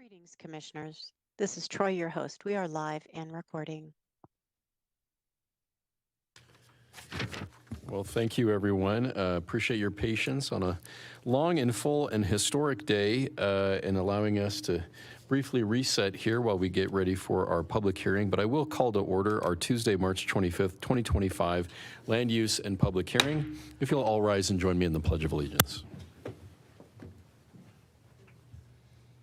Greetings, Commissioners. This is Troy, your host. We are live and recording. Well, thank you, everyone. Appreciate your patience on a long and full and historic day and allowing us to briefly reset here while we get ready for our public hearing. But I will call to order our Tuesday, March 25th, 2025 land use and public hearing. If you'll all rise and join me in the Pledge of Allegiance.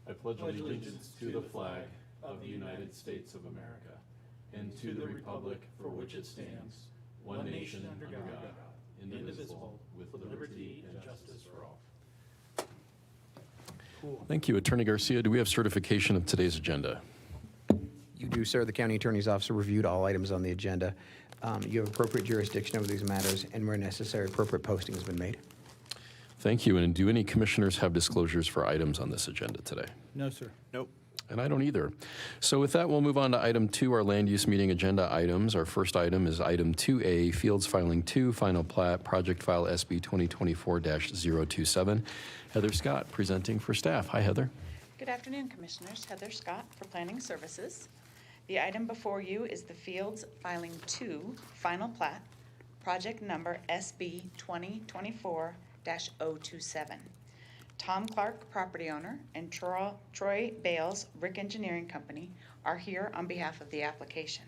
I pledge allegiance to the flag of the United States of America and to the republic for which it stands, one nation under God, indivisible, with liberty and justice for all. Thank you. Attorney Garcia, do we have certification of today's agenda? You do, sir. The county attorney's office reviewed all items on the agenda. You have appropriate jurisdiction over these matters, and where necessary, appropriate posting has been made. Thank you. And do any commissioners have disclosures for items on this agenda today? No, sir. Nope. And I don't either. So with that, we'll move on to item 2, our land use meeting agenda items. Our first item is item 2A, Fields Filing 2, Final Plat, Project File SB 2024-027. Heather Scott presenting for staff. Hi, Heather. Good afternoon, Commissioners. Heather Scott for Planning Services. The item before you is the Fields Filing 2, Final Plat, Project Number SB 2024-027. Tom Clark, property owner, and Troy Bales, Brick Engineering Company, are here on behalf of the application.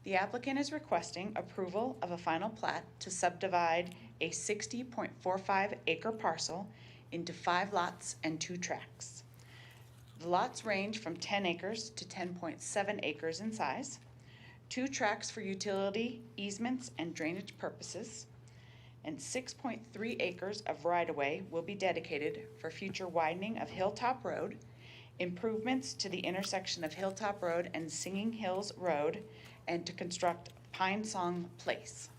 The applicant is requesting approval of a final plat to subdivide a 60.45 acre parcel into 5 lots and 2 tracts. The lots range from 10 acres to 10.7 acres in size, 2 tracts for utility, easements, and drainage purposes, and 6.3 acres of right-of-way will be dedicated for future widening of Hilltop Road, improvements to the intersection of Hilltop Road and Singing Hills Road, and to construct Pine Song Place.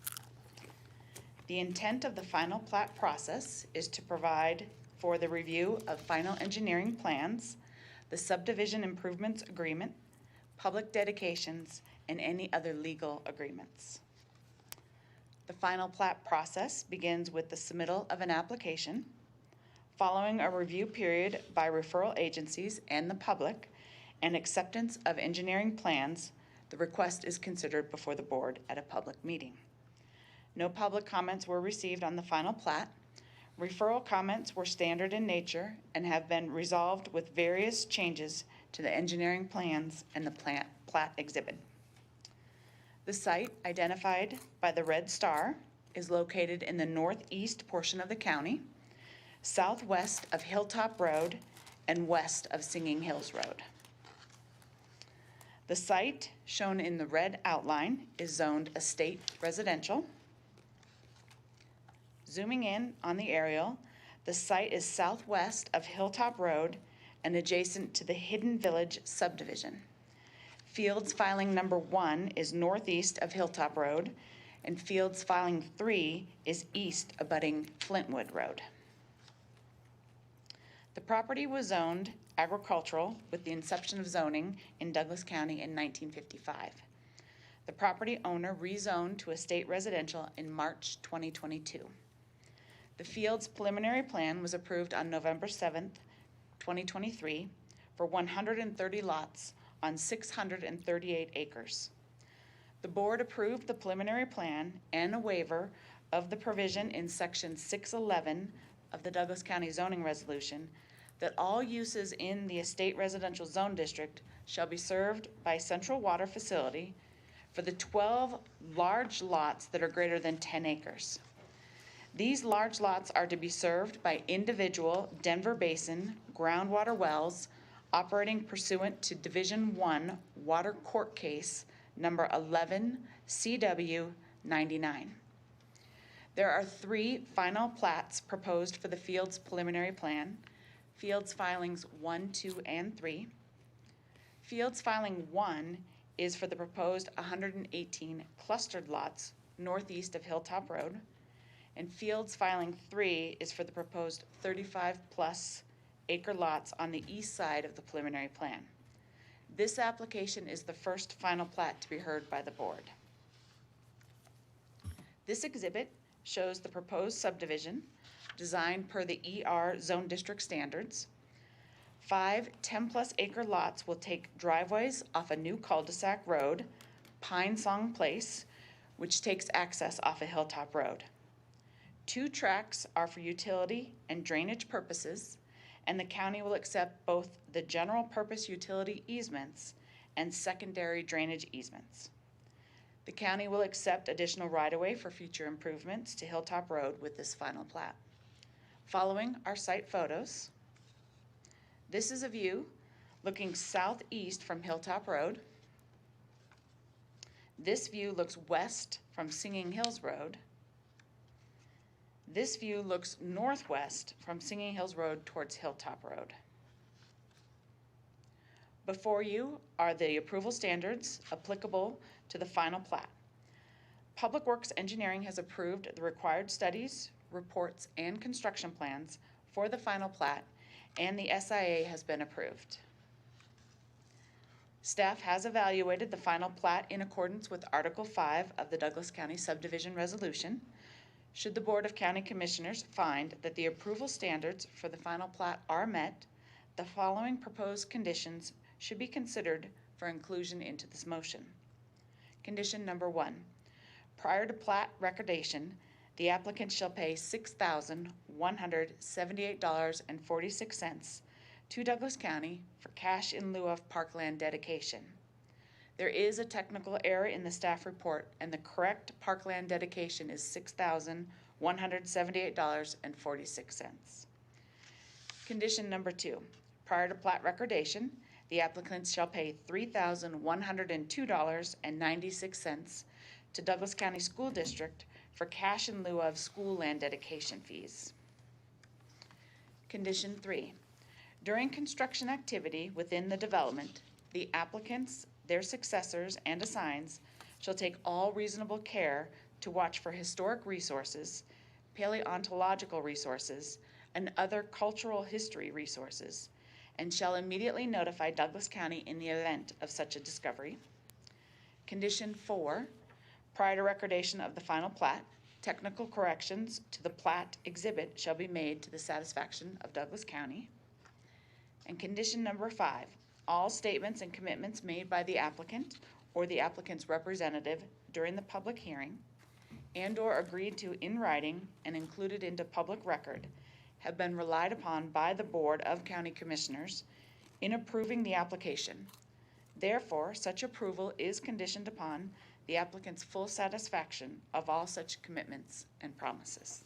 The intent of the final plat process is to provide for the review of final engineering plans, the subdivision improvements agreement, public dedications, and any other legal agreements. The final plat process begins with the submittal of an application. Following a review period by referral agencies and the public and acceptance of engineering plans, the request is considered before the board at a public meeting. No public comments were received on the final plat. Referral comments were standard in nature and have been resolved with various changes to the engineering plans and the plat exhibit. The site, identified by the red star, is located in the northeast portion of the county, southwest of Hilltop Road, and west of Singing Hills Road. The site, shown in the red outline, is zoned estate residential. Zooming in on the aerial, the site is southwest of Hilltop Road and adjacent to the Hidden Village subdivision. Fields Filing Number 1 is northeast of Hilltop Road, and Fields Filing 3 is east abutting Flintwood Road. The property was zoned agricultural with the inception of zoning in Douglas County in 1955. The property owner rezoned to estate residential in March 2022. The Fields preliminary plan was approved on November 7th, 2023 for 130 lots on 638 acres. The board approved the preliminary plan and a waiver of the provision in section 611 of the Douglas County zoning resolution that all uses in the estate residential zone district shall be served by central water facility for the 12 large lots that are greater than 10 acres. These large lots are to be served by individual Denver Basin groundwater wells operating pursuant to Division 1 Water Court Case number 11 CW 99. There are 3 final plats proposed for the Fields preliminary plan, Fields Filings 1, 2, and 3. Fields Filing 1 is for the proposed 118 clustered lots northeast of Hilltop Road, and Fields Filing 3 is for the proposed 35+ acre lots on the east side of the preliminary plan. This application is the first final plat to be heard by the board. This exhibit shows the proposed subdivision designed per the ER zone district standards. 5 10-plus acre lots will take driveways off a new cul-de-sac road, Pine Song Place, which takes access off a Hilltop Road. 2 tracks are for utility and drainage purposes, and the county will accept both the general purpose utility easements and secondary drainage easements. The county will accept additional right-of-way for future improvements to Hilltop Road with this final plat. Following are site photos. This is a view looking southeast from Hilltop Road. This view looks west from Singing Hills Road. This view looks northwest from Singing Hills Road towards Hilltop Road. Before you are the approval standards applicable to the final plat. Public Works Engineering has approved the required studies, reports, and construction plans for the final plat, and the SIA has been approved. Staff has evaluated the final plat in accordance with Article 5 of the Douglas County Subdivision Resolution. Should the Board of County Commissioners find that the approval standards for the final plat are met, the following proposed conditions should be considered for inclusion into this motion. Condition number 1, prior to plat recordation, the applicant shall pay $6,178.46 to Douglas County for cash in lieu of parkland dedication. There is a technical error in the staff report, and the correct parkland dedication is $6,178.46. Condition number 2, prior to plat recordation, the applicant shall pay $3,102.96 to Douglas County School District for cash in lieu of school land dedication fees. Condition 3, during construction activity within the development, the applicants, their successors, and assigns shall take all reasonable care to watch for historic resources, paleontological resources, and other cultural history resources, and shall immediately notify Douglas County in the event of such a discovery. Condition 4, prior to recordation of the final plat, technical corrections to the plat exhibit shall be made to the satisfaction of Douglas County. And condition number 5, all statements and commitments made by the applicant or the applicant's representative during the public hearing and/or agreed to in writing and included into public record have been relied upon by the Board of County Commissioners in approving the application. Therefore, such approval is conditioned upon the applicant's full satisfaction of all such commitments and promises.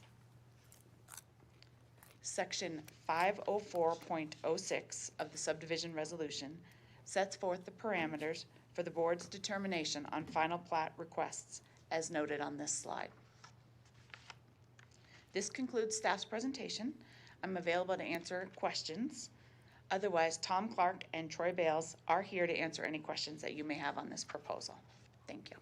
Section 504.06 of the subdivision resolution sets forth the parameters for the board's determination on final plat requests as noted on this slide. This concludes staff's presentation. I'm available to answer questions. Otherwise, Tom Clark and Troy Bales are here to answer any questions that you may have on this proposal. Thank you.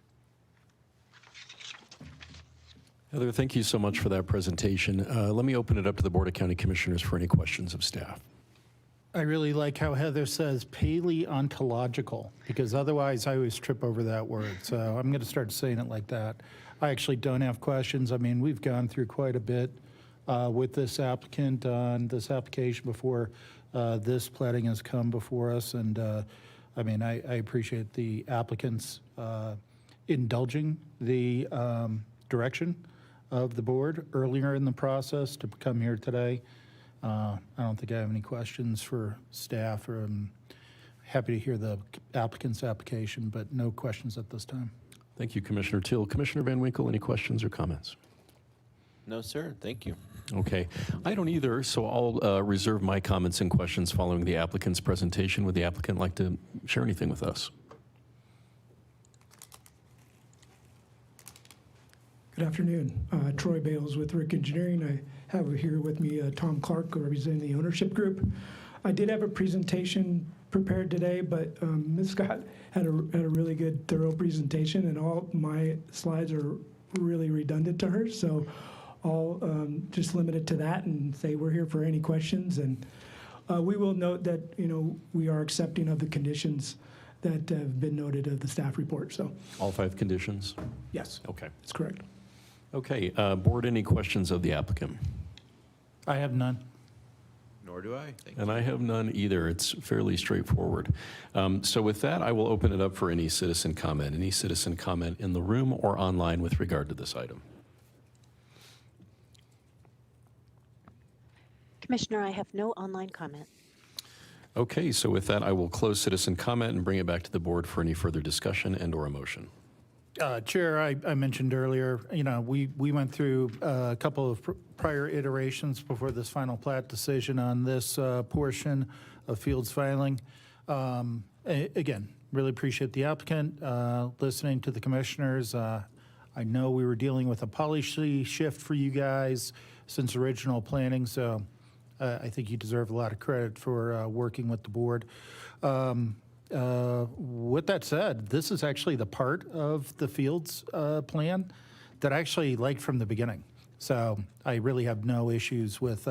Heather, thank you so much for that presentation. Let me open it up to the Board of County Commissioners for any questions of staff. I really like how Heather says paleontological, because otherwise I always trip over that word. So I'm going to start saying it like that. I actually don't have questions. I mean, we've gone through quite a bit with this applicant on this application before this plating has come before us. And I mean, I appreciate the applicants indulging the direction of the board earlier in the process to come here today. I don't think I have any questions for staff. I'm happy to hear the applicant's application, but no questions at this time. Thank you, Commissioner Teal. Commissioner Van Winkle, any questions or comments? No, sir. Thank you. Okay. I don't either, so I'll reserve my comments and questions following the applicant's presentation. Would the applicant like to share anything with us? Good afternoon. Troy Bales with Rick Engineering. I have here with me Tom Clark, representing the ownership group. I did have a presentation prepared today, but Ms. Scott had a really good, thorough presentation, and all my slides are really redundant to her. So I'll just limit it to that and say we're here for any questions. And we will note that, you know, we are accepting of the conditions that have been noted of the staff report. So All 5 conditions? yes, Okay. that's correct. Okay. Board, any questions of the applicant? I have none. Nor do I. Thank you. And I have none either. It's fairly straightforward. So with that, I will open it up for any citizen comment. Any citizen comment in the room or online with regard to this item? Commissioner, I have no online comment. Okay, so with that, I will close citizen comment and bring it back to the board for any further discussion and/or a motion. Chair, I mentioned earlier, we went through a couple of prior iterations before this final plat decision on this portion of Fields filing. Again, really appreciate the applicant, listening to the commissioners. I know we were dealing with a policy shift for you guys since original planning, so I think you deserve a lot of credit for working with the board. With that said, this is actually the part of the Fields plan that I actually liked from the beginning. So I really have no issues with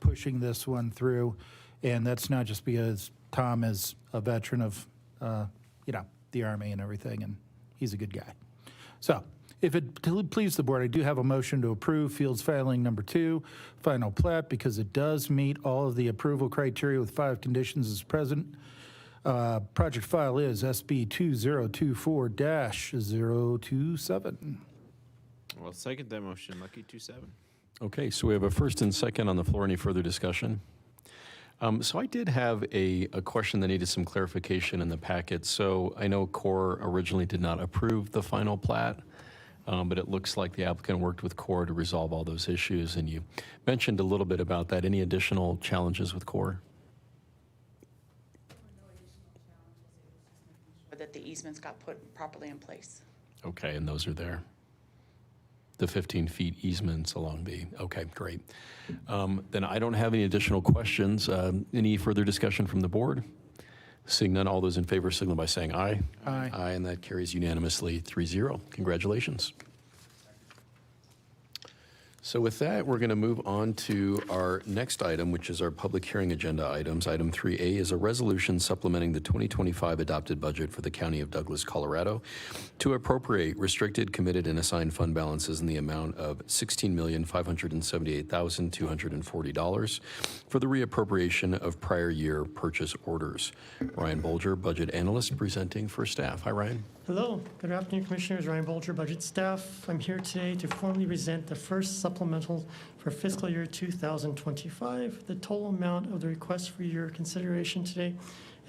pushing this one through. And that's not just because Tom is a veteran of, the Army and everything, and he's a good guy. So if it please the board, I do have a motion to approve Fields filing number 2, final plat, because it does meet all of the approval criteria with 5 conditions as present. Project file is SB 2024-027. Well, second that motion. Lucky 27. Okay, so we have a first and second on the floor. Any further discussion? So I did have a question that needed some clarification in the packet. So I know Corps originally did not approve the final plat, but it looks like the applicant worked with Corps to resolve all those issues. And you mentioned a little bit about that. Any additional challenges with Corps? That the easements got put properly in place. Okay, and those are there. The 15 feet easements along the, okay, great. Then I don't have any additional questions. Any further discussion from the board? Seeing none, all those in favor signal by saying aye. Aye. Aye, and that carries unanimously 3-0. Congratulations. So with that, we're going to move on to our next item, which is our public hearing agenda items. Item 3A is a resolution supplementing the 2025 adopted budget for the County of Douglas, Colorado, to appropriate restricted, committed, and assigned fund balances in the amount of $16,578,240 for the reappropriation of prior year purchase orders. Ryan Bolger, budget analyst, presenting for staff. Hi, Ryan. Hello, good afternoon, Commissioners. Ryan Bolger, Budget Staff. I'm here today to formally present the first supplemental for fiscal year 2025. The total amount of the request for your consideration today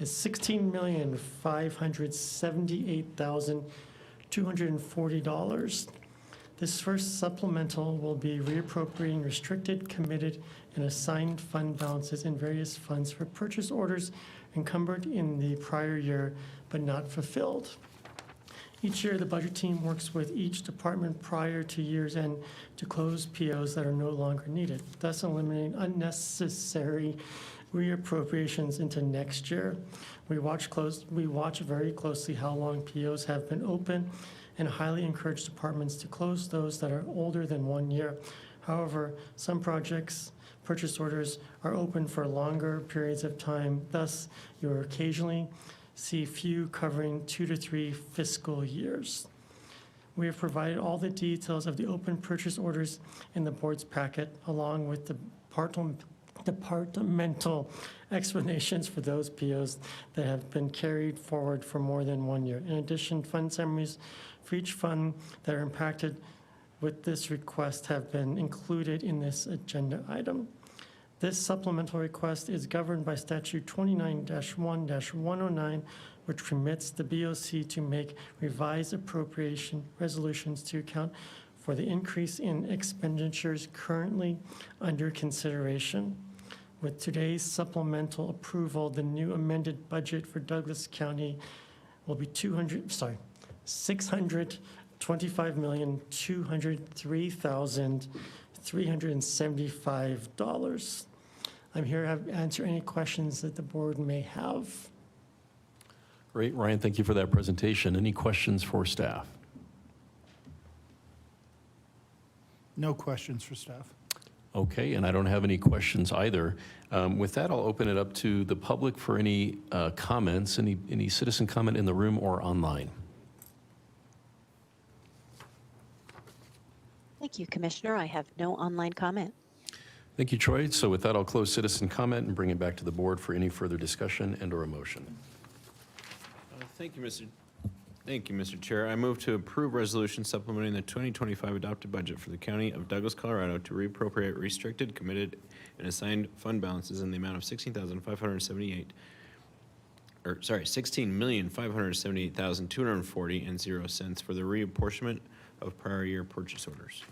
is $16,578,240. This first supplemental will be reappropriating restricted, committed, and assigned fund balances in various funds for purchase orders encumbered in the prior year but not fulfilled. Each year, the budget team works with each department prior to year's end to close POs that are no longer needed, thus eliminating unnecessary reappropriations into next year. We watch very closely how long POs have been open and highly encourage departments to close those that are older than 1 year. However, some projects, purchase orders are open for longer periods of time, thus you are occasionally see few covering 2 to 3 fiscal years. We have provided all the details of the open purchase orders in the board's packet, along with the departmental explanations for those POs that have been carried forward for more than 1 year. In addition, fund summaries for each fund that are impacted with this request have been included in this agenda item. This supplemental request is governed by Statute 29-1-109, which permits the BOC to make revised appropriation resolutions to account for the increase in expenditures currently under consideration. With today's supplemental approval, the new amended budget for Douglas County will be $625,203,375. I'm here to answer any questions that the board may have. Great, Ryan, thank you for that presentation. Any questions for staff? No questions for staff. Okay, and I don't have any questions either. With that, I'll open it up to the public for any comments, any citizen comment in the room or online. Thank you, Commissioner. I have no online comment. Thank you, Troy. So with that, I'll close citizen comment and bring it back to the board for any further discussion and/or a motion. Thank you, Mr. Chair. I move to approve resolution supplementing the 2025 adopted budget for the County of Douglas, Colorado to reappropriate restricted, committed, and assigned fund balances in the amount of $16,578,240.00 for the reapportionment of prior year purchase orders.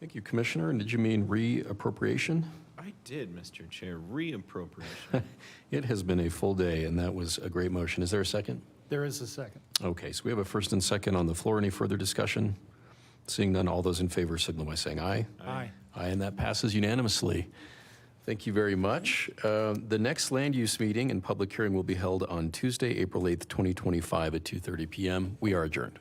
Thank you, Commissioner. And did you mean reappropriation? I did, Mr. Chair, reappropriation. It has been a full day, and that was a great motion. Is there a second? There is a second. Okay, so we have a first and second on the floor. Any further discussion? Seeing none, all those in favor signal by saying aye. Aye. Aye, and that passes unanimously. Thank you very much. The next land use meeting and public hearing will be held on Tuesday, April 8th, 2025 at 2:30 p.m. We are adjourned.